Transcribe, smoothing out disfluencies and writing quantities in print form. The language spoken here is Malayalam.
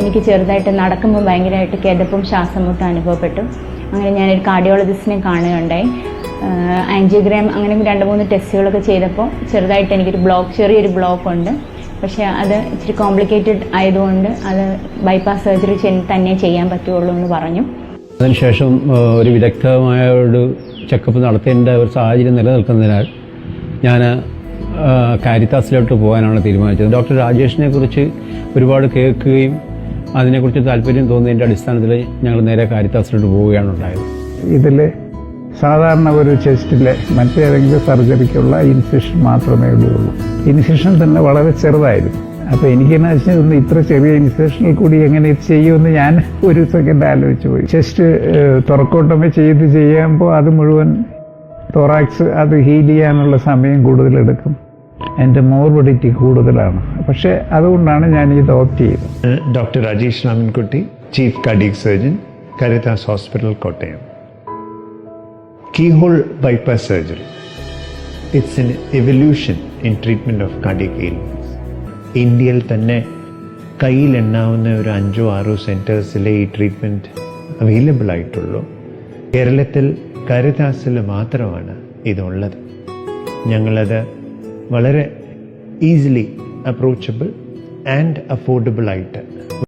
എനിക്ക് ചെറുതായിട്ട് നടക്കുമ്പോൾ ഭയങ്കരമായിട്ട് കിതപ്പും ശ്വാസമുട്ടും അനുഭവപ്പെട്ടു. അങ്ങനെ ഞാനൊരു കാർഡിയോളജിസ്റ്റിനെ കാണുകയുണ്ടായി. ആൻജിയോഗ്രാം അങ്ങനെ 2-3 ടെസ്റ്റുകളൊക്കെ ചെയ്തപ്പോൾ ചെറുതായിട്ട് എനിക്കൊരു ചെറിയൊരു ബ്ലോക്ക് ഉണ്ട്. പക്ഷേ അത് ഇച്ചിരി കോംപ്ലിക്കേറ്റഡ് ആയതുകൊണ്ട് അത് ബൈപ്പാസ് സർജറി തന്നെ ചെയ്യാൻ പറ്റുള്ളൂ എന്ന് പറഞ്ഞു. അതിനുശേഷം ഒരു വിദഗ്ധമായ ഒരു ചെക്കപ്പ് നടത്തേണ്ട ഒരു സാഹചര്യം നിലനിൽക്കുന്നതിനാൽ ഞാൻ കാരിത്താസിലോട്ട് പോകാനാണ് തീരുമാനിച്ചത്. ഡോക്ടർ രാജേഷിനെ കുറിച്ച് ഒരുപാട് കേൾക്കുകയും അതിനെക്കുറിച്ച് താല്പര്യം തോന്നിയതിൻ്റെ അടിസ്ഥാനത്തിൽ ഞങ്ങൾ നേരെ കാരിത്താസിലോട്ട് പോവുകയാണ് ഉണ്ടായത്. ഇതിൽ സാധാരണ ഒരു ചെസ്റ്റിലെ മറ്റേതെങ്കിലും സർജറിക്കുള്ള ഇൻസിഷൻ മാത്രമേ ഉള്ളൂ. ഇൻസിഷൻ തന്നെ വളരെ ചെറുതായിരുന്നു. അപ്പോൾ എനിക്കെന്ന് വെച്ചാൽ ഇത്ര ചെറിയ ഇൻസിഷനിൽ കൂടി എങ്ങനെ ഇത് ചെയ്യുമെന്ന് ഞാൻ ഒരു സെക്കൻഡ് ആലോചിച്ച് പോയി. ചെസ്റ്റ് തുറക്കോട്ടമേ ചെയ്യുമ്പോൾ അത് മുഴുവൻ തൊറാക്സ് അത് ഹീൽ ചെയ്യാനുള്ള സമയം കൂടുതലെടുക്കും. എൻ്റെ മോർബിഡിറ്റി കൂടുതലാണ്. പക്ഷേ അതുകൊണ്ടാണ് ഞാൻ ഇത് ഓപ്റ്റ് ചെയ്തത്. Doctor Rajesh Ramankutty, chief cardiac surgeon, Caritas hospital, Kottayam. Keyhole bypass surgery. It's an evolution in treatment of cardiac ailments. ഇന്ത്യയിൽ തന്നെ കയ്യിലെണ്ണാവുന്ന ഒരു 5-6 സെൻറ്റേഴ്സിലെ ഈ ട്രീറ്റ്മെൻറ്റ് അവൈലബിൾ ആയിട്ടുള്ളൂ. കേരളത്തിൽ കാരിത്താസിൽ മാത്രമാണ് ഇതുള്ളത്. ഞങ്ങളത് വളരെ ഈസിലി അപ്രോച്ചബിൾ ആൻഡ് അഫോർഡബിൾ ആയിട്ട്